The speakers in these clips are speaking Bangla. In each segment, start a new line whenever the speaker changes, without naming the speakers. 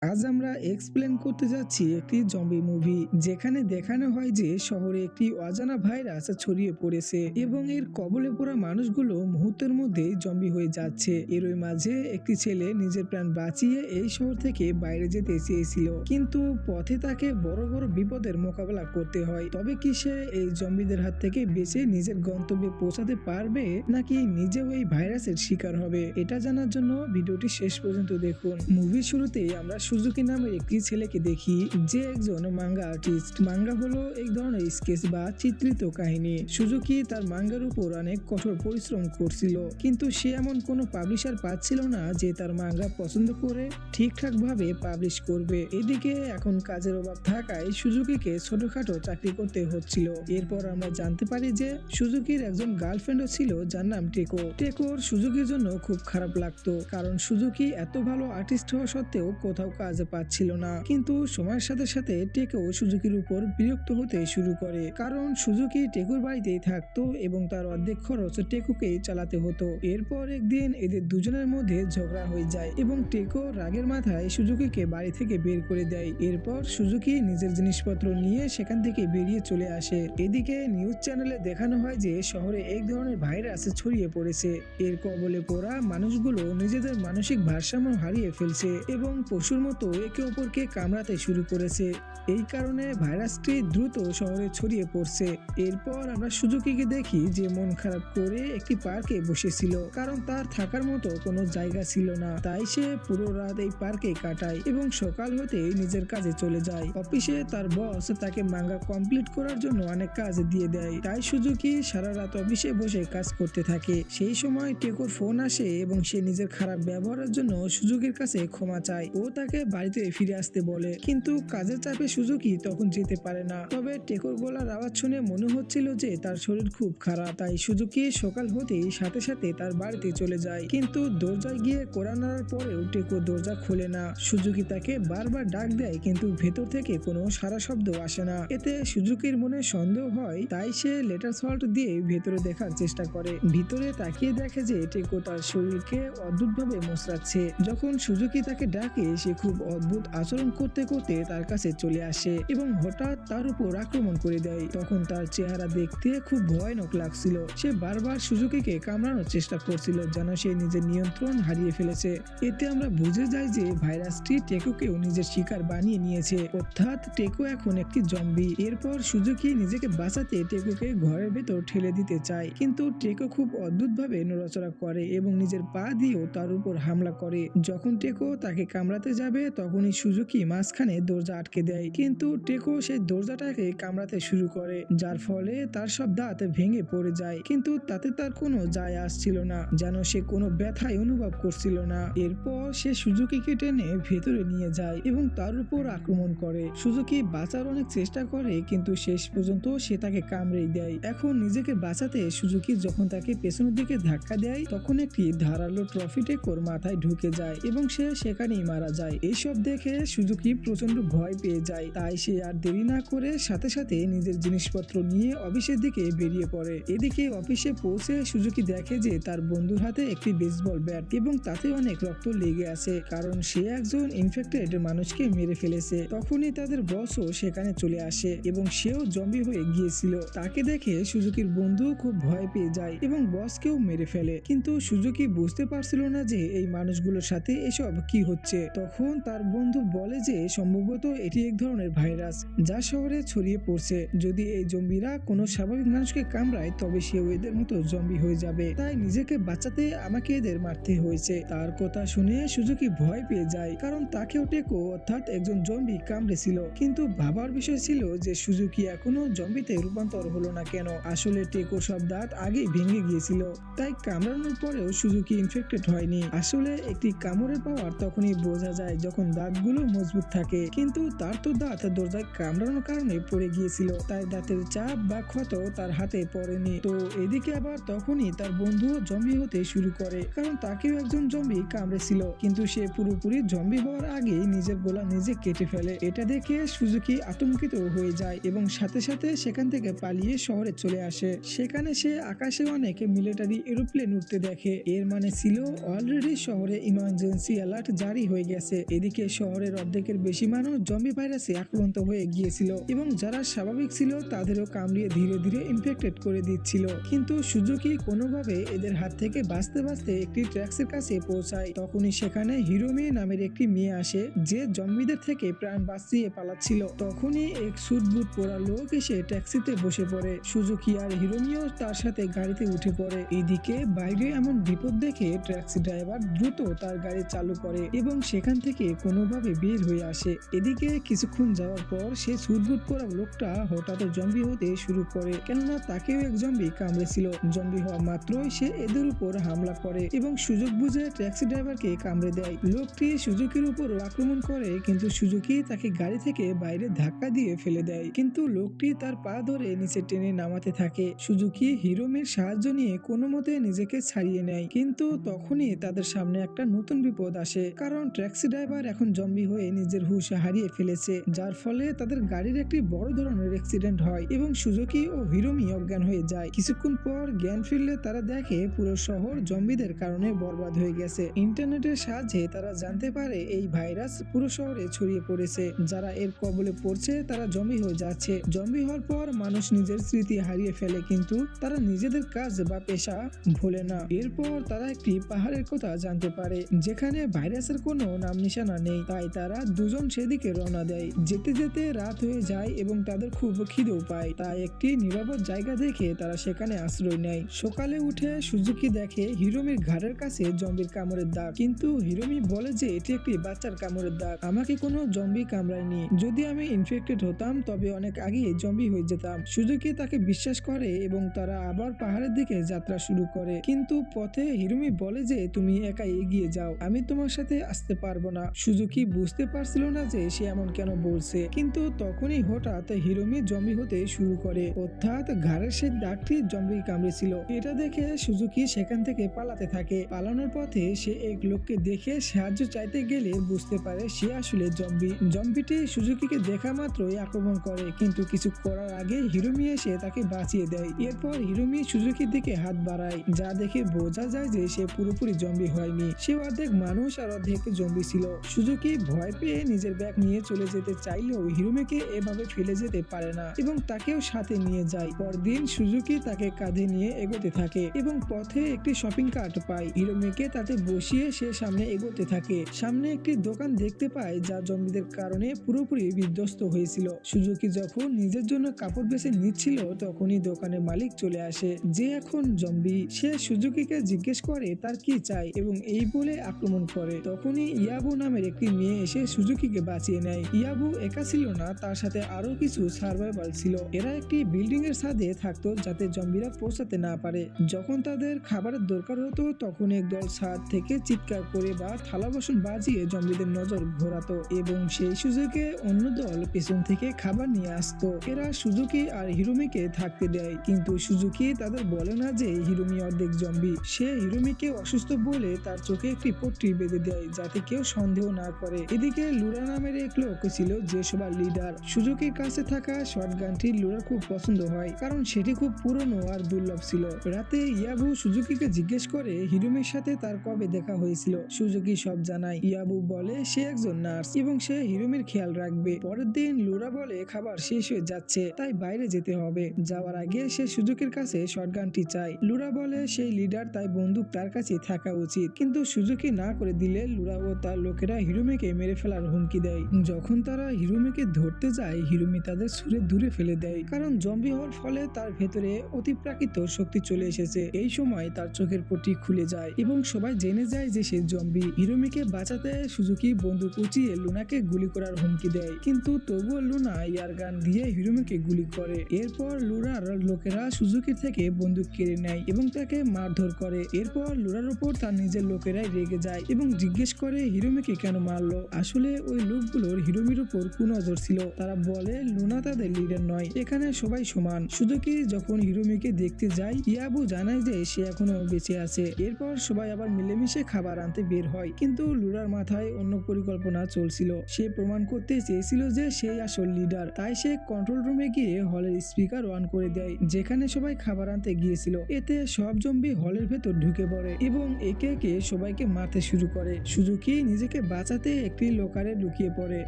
আজ আমরা এক্সপ্লেন করতে যাচ্ছি একটি জম্বি মুভি যেখানে দেখানো হয় যে শহরে একটি অজানা ভাইরাস ছড়িয়ে পড়েছে এবং এর কবলে পড়া মানুষগুলো মুহূর্তের মধ্যেই জম্বি হয়ে যাচ্ছে। এরই মাঝে একটি ছেলে নিজের প্রাণ বাঁচিয়ে এই শহর থেকে বাইরে যেতে চেয়েছিল, কিন্তু পথে তাকে বড় বড় বিপদের মোকাবেলা করতে হয়। তবে কি সে এই জম্বিদের হাত থেকে বেঁচে নিজের গন্তব্যে পৌঁছাতে পারবে, নাকি নিজেও এই ভাইরাসের শিকার হবে? এটা জানার জন্য ভিডিওটি শেষ পর্যন্ত দেখুন। মুভির শুরুতেই আমরা সুজুকি নামের একটি ছেলেকে দেখি, যে একজন মাঙ্গা আর্টিস্ট। মাঙ্গা হলো এক ধরনের স্কেচ বা চিত্রিত কাহিনী। সুজুকি তার মাঙ্গার উপর অনেক কঠোর পরিশ্রম করছিল, কিন্তু সে এমন কোনো পাবলিশার পাচ্ছিল না যে তার মাঙ্গা পছন্দ করে ঠিকঠাক ভাবে পাবলিশ করবে। এদিকে এখন কাজের অভাব থাকায় সুজুকিকে ছোটখাটো চাকরি করতে হচ্ছিল। এরপর আমরা জানতে পারি যে সুজুকির একজন গার্লফ্রেন্ডও ছিল, যার নাম টেকো। টেকোর সুজুকির জন্য খুব খারাপ লাগতো, কারণ সুজুকি এত ভালো আর্টিস্ট হওয়া সত্ত্বেও কোথাও কাজ পাচ্ছিল না। কিন্তু সময়ের সাথে সাথে টেকো সুজুকির উপর বিরক্ত হতে শুরু করে, কারণ সুজুকি টেকোর বাড়িতেই থাকতো এবং তার অর্ধেক খরচ টেকোকেই চালাতে হতো। এরপর একদিন এদের দুজনের মধ্যে ঝগড়া হয়ে যায় এবং টেকো রাগের মাথায় সুজুকিকে বাড়ি থেকে বের করে দেয়। এরপর সুজুকি নিজের জিনিসপত্র নিয়ে সেখান থেকে বেরিয়ে চলে আসে। এদিকে নিউজ চ্যানেলে দেখানো হয় যে শহরে এক ধরনের ভাইরাস ছড়িয়ে পড়েছে। এর কবলে পড়া মানুষগুলো নিজেদের মানসিক ভারসাম্য হারিয়ে ফেলছে এবং পশুর মতো একে অপরকে কামড়াতে শুরু করেছে। এই কারণে ভাইরাসটি দ্রুত শহরে ছড়িয়ে পড়ছে। এরপর আমরা সুজুকিকে দেখি যে মন খারাপ করে একটি পার্কে বসেছিল, কারণ তার থাকার মতো কোনো জায়গা ছিল না। তাই সে পুরো রাত এই পার্কে কাটায় এবং সকাল হতেই নিজের কাজে চলে যায়। অফিসে তার বস তাকে মাঙ্গা কমপ্লিট করার জন্য অনেক কাজ দিয়ে দেয়, তাই সুজুকি সারা রাত অফিসে বসে কাজ করতে থাকে। সেই সময় টেকোর ফোন আসে এবং সে নিজের খারাপ ব্যবহারের জন্য সুজুকির কাছে ক্ষমা চায়। ও তাকে বাড়িতে ফিরে আসতে বলে, কিন্তু কাজের চাপে সুজুকি তখন যেতে পারে না। তবে টেকোর গলার আওয়াজ শুনে মনে হচ্ছিল যে তার শরীর খুব খারাপ, তাই সুজুকি সকাল হতেই সাথে সাথে তার বাড়িতে চলে যায়। কিন্তু দরজায় গিয়ে কড়া নাড়ার পরেও টেকো দরজা খোলে না। সুজুকি তাকে বারবার ডাক দেয়, কিন্তু ভেতর থেকে কোনো সারা শব্দ আসে না। এতে সুজুকির মনে সন্দেহ হয়, তাই সে লেটার সল্ট দিয়ে ভেতরে দেখার চেষ্টা করে। ভিতরে তাকিয়ে দেখে যে টেকো তার শরীরকে অদ্ভুতভাবে মোচড়াচ্ছে। যখন সুজুকি তাকে ডাকে, সে খুব অদ্ভুত আচরণ করতে করতে তার কাছে চলে আসে এবং হঠাৎ তার উপর আক্রমণ করে দেয়। তখন তার চেহারা দেখতে খুব ভয়ানক লাগছিল। সে বারবার সুজুকিকে কামড়ানোর চেষ্টা করছিল, যেন সে নিজের নিয়ন্ত্রণ হারিয়ে ফেলেছে। এতে আমরা বুঝে যাই যে ভাইরাসটি টেকোকেও নিজের শিকার বানিয়ে নিয়েছে, অর্থাৎ টেকো এখন একটি জম্বি। এরপর সুজুকি নিজেকে বাঁচাতে টেকোকে ঘরের ভেতর ঠেলে দিতে চায়, কিন্তু টেকো খুব অদ্ভুতভাবে নড়াচড়া করে এবং নিজের পা দিয়েও তার উপর হামলা করে। যখন টেকো তাকে কামড়াতে যাবে, তখনই সুজুকি মাঝখানে দরজা আটকে দেয়, কিন্তু টেকো সেই দরজাটাকে কামড়াতে শুরু করে, যার ফলে তার সব দাঁত ভেঙে পড়ে যায়। কিন্তু তাতে তার কোনো যায় আসছিল না, যেন সে কোনো ব্যথাই অনুভব করছিল না। এরপর সে সুজুকিকে টেনে ভেতরে নিয়ে যায় এবং তার উপর আক্রমণ করে। সুজুকি বাঁচার অনেক চেষ্টা করে, কিন্তু শেষ পর্যন্ত সে তাকে কামড়েই দেয়। এখন নিজেকে বাঁচাতে সুজুকি যখন তাকে পেছনের দিকে ধাক্কা দেয়, তখন একটি ধারালো ট্রফি টেকোর মাথায় ঢুকে যায় এবং সে সেখানেই মারা যায়। এইসব দেখে সুজুকি প্রচন্ড ভয় পেয়ে যায়, তাই সে আর দেরি না করে সাথে সাথে নিজের জিনিসপত্র নিয়ে অফিসের দিকে বেরিয়ে পড়ে। এদিকে অফিসে পৌঁছে সুজুকি দেখে যে তার বন্ধুর হাতে একটি বেসবল ব্যাট এবং তাতে অনেক রক্ত লেগে আছে, কারণ সে একজন ইনফেক্টেড মানুষকে মেরে ফেলেছে। তখনই তাদের বসও সেখানে চলে আসে এবং সেও জম্বি হয়ে গিয়েছিল। তাকে দেখে সুজুকির বন্ধু খুব ভয় পেয়ে যায় এবং বসকেও মেরে ফেলে, কিন্তু সুজুকি বুঝতে পারছিল না যে এই মানুষগুলোর সাথে এসব কি হচ্ছে। তখন তার বন্ধু বলে যে সম্ভবত এটি এক ধরনের ভাইরাস যা শহরে ছড়িয়ে পড়ছে। যদি এই জম্বিরা কোনো স্বাভাবিক মানুষকে কামড়ায়, তবে সেও এদের মতো জম্বি হয়ে যাবে, তাই নিজেকে বাঁচাতে আমাকে এদের মারতে হয়েছে। তার কথা শুনে সুজুকি ভয় পেয়ে যায়, কারণ তাকেও টেকো অর্থাৎ একজন জম্বি কামড়েছিল। কিন্তু ভাবার বিষয় ছিল যে সুজুকি এখনো জম্বিতে রূপান্তর হলো না কেন। আসলে টেকো সব দাঁত আগেই ভেঙে গিয়েছিল, তাই কামড়ানোর পরেও সুজুকি ইনফেক্টেড হয়নি। আসলে একটি কামড়ের পাওয়ার তখনই বোঝা যায় যখন দাঁতগুলো মজবুত থাকে, কিন্তু তার তো দাঁত দরজায় কামড়ানোর কারণে পড়ে গিয়েছিল, তাই দাঁতের চাপ বা ক্ষত তার হাতে পড়েনি। তো এদিকে আবার তখনই তার বন্ধুও জম্বি হতে শুরু করে, কারণ তাকেও একজন জম্বি কামড়েছিল, কিন্তু সে পুরোপুরি জম্বি হওয়ার আগেই নিজের গলা নিজে কেটে ফেলে। এটা দেখে সুজুকি আতঙ্কিত হয়ে যায় এবং সাথে সাথে সেখান থেকে পালিয়ে শহরে চলে আসে। সেখানে সে আকাশে অনেক মিলিটারি এরোপ্লেন উঠতে দেখে। এর মানে ছিল অলরেডি শহরে ইমার্জেন্সি অ্যালার্ট জারি হয়ে গেছে এদিকে শহরের অর্ধেকের বেশি মানুষ জম্বি ভাইরাসে আক্রান্ত হয়ে গিয়েছিল এবং যারা স্বাভাবিক ছিল তাদেরও কামড়িয়ে ধীরে ধীরে ইনফেক্টেড করে দিচ্ছিল। কিন্তু সুজুকি কোনোভাবে এদের হাত থেকে বাঁচতে বাঁচতে একটি ট্র্যাক্সের কাছে পৌঁছায়। তখনই সেখানে হিরোমি নামের একটি মেয়ে আসে যে জম্বিদের থেকে প্রাণ বাঁচিয়ে পালাচ্ছিল। তখনই এক স্যুট বুট পরা লোক এসে ট্যাক্সিতে বসে পড়ে। সুজুকি আর হিরোমিও তার সাথে গাড়িতে উঠে পড়ে। এদিকে বাইরে এমন বিপদ দেখে ট্যাক্সি ড্রাইভার দ্রুত তার গাড়ি চালু করে এবং সেখান থেকে কোনোভাবে বের হয়ে আসে। এদিকে কিছুক্ষণ যাওয়ার পর সে স্যুট বুট পরা লোকটা হঠাৎ জম্বি হতে শুরু করে, কেননা তাকেও এক জম্বি কামড়েছিল। জম্বি হওয়া মাত্রই সে এদের উপর হামলা করে এবং সুযোগ বুঝে ট্যাক্সি ড্রাইভারকে কামড়ে দেয়। লোকটি সুজুকির উপর আক্রমণ করে কিন্তু সুজুকি তাকে গাড়ি থেকে বাইরে ধাক্কা দিয়ে ফেলে দেয়, কিন্তু লোকটি তার পা ধরে নিচে টেনে নামাতে থাকে। সুজুকি হিরোমির সাহায্য নিয়ে কোনো মতে নিজেকে ছাড়িয়ে নেয়, কিন্তু তখনই তাদের সামনে একটা নতুন বিপদ আসে, কারণ ট্যাক্সি ড্রাইভার এখন জম্বি হয়ে নিজের হুঁশ হারিয়ে ফেলেছে, যার ফলে তাদের গাড়ির একটি বড় ধরনের অ্যাক্সিডেন্ট হয় এবং সুজুকি ও হিরোমি অজ্ঞান হয়ে যায়। কিছুক্ষণ পর জ্ঞান ফিরলে তারা দেখে পুরো শহর জম্বিদের কারণে বরবাদ হয়ে গেছে। ইন্টারনেটের সাহায্যে তারা জানতে পারে এই ভাইরাস পুরো শহরে ছড়িয়ে পড়েছে। যারা এর কবলে পড়ছে তারা জম্বি হয়ে যাচ্ছে। জম্বি হওয়ার পর মানুষ নিজের স্মৃতি হারিয়ে ফেলে, কিন্তু তারা নিজেদের কাজ বা পেশা ভোলে না। এরপর তারা একটি পাহাড়ের কথা জানতে পারে যেখানে ভাইরাসের কোনো নাম নিশানা নেই, তাই তারা দুজন সেদিকে রওনা দেয়। যেতে যেতে রাত হয়ে যায় এবং তাদের খুব খিদেও পায়, তাই একটি নিরাপদ জায়গা দেখে তারা সেখানে আশ্রয় নেয়। সকালে উঠে সুজুকি দেখে হিরোমির ঘাড়ের কাছে জম্বির কামড়ের দাগ, কিন্তু হিরোমি বলে যে এটি একটি বাচ্চার কামড়ের দাগ, আমাকে কোনো জম্বি কামড়ায়নি, যদি আমি ইনফেক্টেড হতাম তবে অনেক আগে জম্বি হয়ে যেতাম। সুজুকি তাকে বিশ্বাস করে এবং তারা আবার পাহাড়ের দিকে যাত্রা শুরু করে, কিন্তু পথে হিরোমি বলে যে তুমি একা এগিয়ে যাও, আমি তোমার সাথে আসতে পারবো না। সুজুকি বুঝতে পারছিল না যে সে এমন কেন বলছে, কিন্তু তখনই হঠাৎ হিরোমি জম্বি হতে শুরু করে, অর্থাৎ ঘাড়ের সেই দাগটি জম্বি কামড়েছিল। এটা দেখে সুজুকি সেখান থেকে পালাতে থাকে। পালানোর পথে সে এক লোককে দেখে সাহায্য চাইতে গেলে বুঝতে পারে সে আসলে জম্বি। জম্বিটি সুজুকিকে দেখা মাত্রই আক্রমণ করে, কিন্তু কিছু করার আগে হিরোমি এসে তাকে বাঁচিয়ে দেয়। এরপর হিরোমি সুজুকির দিকে হাত বাড়ায়, যা দেখে বোঝা যায় যে সে পুরোপুরি জম্বি হয়নি, সে অর্ধেক মানুষ আর অর্ধেক জম্বি ছিল। সুজুকি ভয় পেয়ে নিজের ব্যাগ নিয়ে চলে যেতে চাইলেও হিরোমিকে এভাবে ফেলে যেতে পারে না এবং তাকেও সাথে নিয়ে যায়। পরদিন সুজুকি তাকে কাঁধে নিয়ে এগোতে থাকে এবং পথে একটি শপিং কার্ট পায়। হিরোমিকে তাতে বসিয়ে সে সামনে এগোতে থাকে। সামনে একটি দোকান দেখতে পায় যা জম্বিদের কারণে পুরোপুরি বিধ্বস্ত হয়েছিল। সুজুকি যখন নিজের জন্য কাপড় বেছে নিচ্ছিল তখনই দোকানের মালিক চলে আসে, যে এখন জম্বি। সে সুজুকিকে জিজ্ঞেস করে তার কি চাই এবং এই বলে আক্রমণ করে। তখনই ইয়াবু নামের একটি মেয়ে এসে সুজুকিকে বাঁচিয়ে নেয়। ইয়াবু একা ছিল না, তার সাথে আরো কিছু সার্ভাইভাল ছিল। এরা একটি বিল্ডিং এর ছাদে থাকতো যাতে জম্বিরা পৌঁছাতে না পারে। যখন তাদের খাবারের দরকার হতো তখন একদল ছাদ থেকে চিৎকার করে বা থালা বাসন বাজিয়ে জম্বিদের নজর ঘোরাতো এবং সেই সুযোগে অন্য দল পেছন থেকে খাবার নিয়ে আসতো। এরা সুজুকি আর হিরোমিকে থাকতে দেয়, কিন্তু সুজুকি তাদের বলে না যে হিরোমি অর্ধেক জম্বি। সে হিরোমিকে অসুস্থ বলে তার চোখে একটি পট্টি বেঁধে দেয় যাতে কেউ সন্দেহ না করে। এদিকে লুরা নামের এক লোক ছিল যে সবার লিডার। সুজুকির কাছে থাকা শটগানটি লুরার খুব পছন্দ হয়, কারণ সেটি খুব পুরনো আর দুর্লভ ছিল। রাতে ইয়াবু সুজুকিকে জিজ্ঞেস করে হিরোমির সাথে তার কবে দেখা হয়েছিল। সুজুকি সব জানায়। ইয়াবু বলে সে একজন নার্স এবং সে হিরোমির খেয়াল রাখবে। পরের দিন লুরা বলে খাবার শেষ হয়ে যাচ্ছে, তাই বাইরে যেতে হবে। যাওয়ার আগে সে সুজুকির কাছে শটগানটি চায়। লুরা বলে সেই লিডার, তাই বন্দুক তার কাছে থাকা উচিত, কিন্তু সুজুকি না করে দিলে লুরা ও তার লোকেরা হিরোমিকে মেরে ফেলার হুমকি দেয়। যখন তারা হিরোমিকে ধরতে যায় হিরোমি তাদের ছুঁড়ে দূরে ফেলে দেয়, কারণ জম্বি হওয়ার ফলে তার ভেতরে অতিপ্রাকৃত শক্তি চলে এসেছে। এই সময় তার চোখের পট্টি খুলে যায় এবং সবাই জেনে যায় যে সে জম্বি। হিরোমিকে বাঁচাতে সুজুকি বন্দুক উঁচিয়ে লুনাকে গুলি করার হুমকি দেয়, কিন্তু তবুও লুনা এয়ারগান দিয়ে হিরোমিকে গুলি করে। এরপর লুরার লোকেরা সুজুকি থেকে বন্দুক কেড়ে নেয় এবং তাকে মারধর করে। এরপর লুরার উপর তার নিজের লোকেরাই রেগে যায় এবং জিজ্ঞেস করে হিরোমিকে কেন মারলো। আসলে ওই লোকগুলোর হিরোমির উপর কুনজর ছিল। তারা বলে লুনা তাদের লিডার নয়, এখানে সবাই সমান। সুজুকি যখন হিরোমিকে দেখতে যায় ইয়াবু জানায় যে সে এখনো বেঁচে আছে। এরপর সবাই আবার মিলেমিশে খাবার আনতে বের হয়, কিন্তু লুরার মাথায় অন্য পরিকল্পনা চলছিল। সে প্রমাণ করতে চেয়েছিল যে সেই আসল লিডার, তাই সে কন্ট্রোল রুমে গিয়ে হলের স্পিকার অন করে দেয় যেখানে সবাই খাবার আনতে গিয়েছিল। এতে সব জম্বি হলের ভেতর ঢুকে পড়ে এবং একে একে সবাইকে মারতে শুরু করে। সুজুকি নিজেকে বাঁচাতে একটি লোকারে লুকিয়ে পড়ে।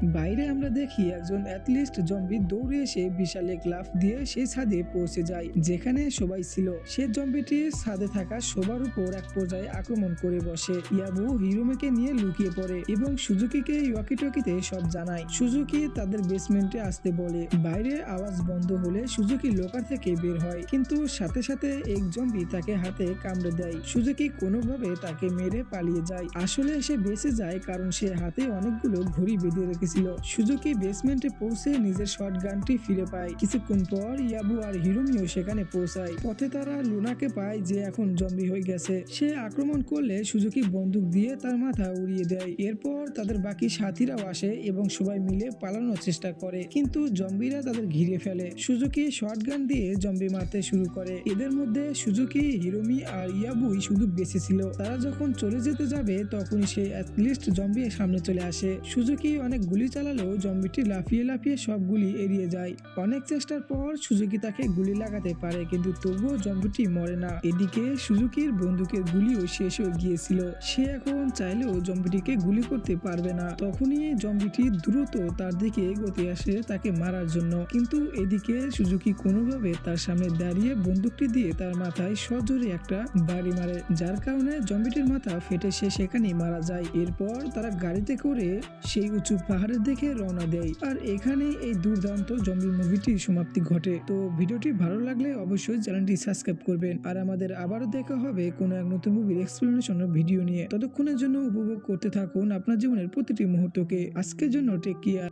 বাইরে আমরা দেখি একজন অ্যাথলিস্ট জম্বি দৌড়ে এসে বিশাল এক লাফ দিয়ে সেই ছাদে পৌঁছে যায় যেখানে সবাই ছিল। সে জম্বিটি ছাদে থাকা সবার উপর এক পর্যায়ে আক্রমণ করে বসে। ইয়াবু হিরোমিকে নিয়ে লুকিয়ে পড়ে এবং সুজুকিকে ওয়াকিটকিতে সব জানায়। সুজুকি তাদের বেসমেন্টে আসতে বলে। বাইরে আওয়াজ বন্ধ হলে সুজুকি লোকার থেকে বের হয়, কিন্তু সাথে সাথে এক জম্বি তাকে হাতে কামড়ে দেয়। সুজুকি কোনোভাবে তাকে মেরে পালিয়ে যায়। আসলে সে বেঁচে যায় কারণ সে হাতে অনেকগুলো ঘড়ি বেঁধে রেখেছিল। সুজুকি বেসমেন্টে পৌঁছে নিজের শটগানটি ফিরে পায়। কিছুক্ষণ পর ইয়াবু আর হিরোমিও সেখানে পৌঁছায়। পথে তারা লুনাকে পায় যে এখন জম্বি হয়ে গেছে। সে আক্রমণ করলে সুজুকি বন্দুক দিয়ে তার মাথা উড়িয়ে দেয়। এরপর তাদের বাকি সাথীরাও আসে এবং সবাই মিলে পালানোর চেষ্টা করে, কিন্তু জম্বিরা তাদের ঘিরে ফেলে। সুজুকি শটগান দিয়ে জম্বি মারতে শুরু করে। এদের মধ্যে সুজুকি, হিরোমি আর ইয়াবুই শুধু বেঁচে ছিল। তারা যখন চলে যেতে যাবে তখনই সেই অ্যাথলিস্ট জম্বি সামনে চলে আসে। সুজুকি অনেক গুলি চালালেও জম্বিটি লাফিয়ে লাফিয়ে সব গুলি এড়িয়ে যায়। অনেক চেষ্টার পর সুজুকি তাকে গুলি লাগাতে পারে, কিন্তু তবুও জম্বিটি মরে না। এদিকে সুজুকির বন্দুকের গুলিও শেষ হয়ে গিয়েছিল। সে এখন চাইলেও জম্বিটিকে গুলি করতে পারবে না। তখনই জম্বিটি দ্রুত তার দিকে এগোতে আসে তাকে মারার জন্য, কিন্তু এদিকে সুজুকি কোনোভাবে তার সামনে দাঁড়িয়ে বন্দুকটি দিয়ে তার মাথায় সজোরে একটা বাড়ি মারে, যার কারণে জম্বিটির মাথা ফেটে সে সেখানেই মারা যায়। এরপর তারা গাড়িতে করে সেই উঁচু পাহাড়ের দিকে রওনা দেয়। আর এখানে এই দুর্দান্ত জম্বি মুভিটির সমাপ্তি ঘটে। তো ভিডিওটি ভালো লাগলে অবশ্যই চ্যানেলটি সাবস্ক্রাইব করবেন। আর আমাদের আবারও দেখা হবে কোনো এক নতুন মুভির এক্সপ্লেনেশনের ভিডিও নিয়ে। ততক্ষণের জন্য উপভোগ করতে থাকুন আপনার জীবনের প্রতিটি মুহূর্তকে। আজকের জন্য টেক কেয়ার।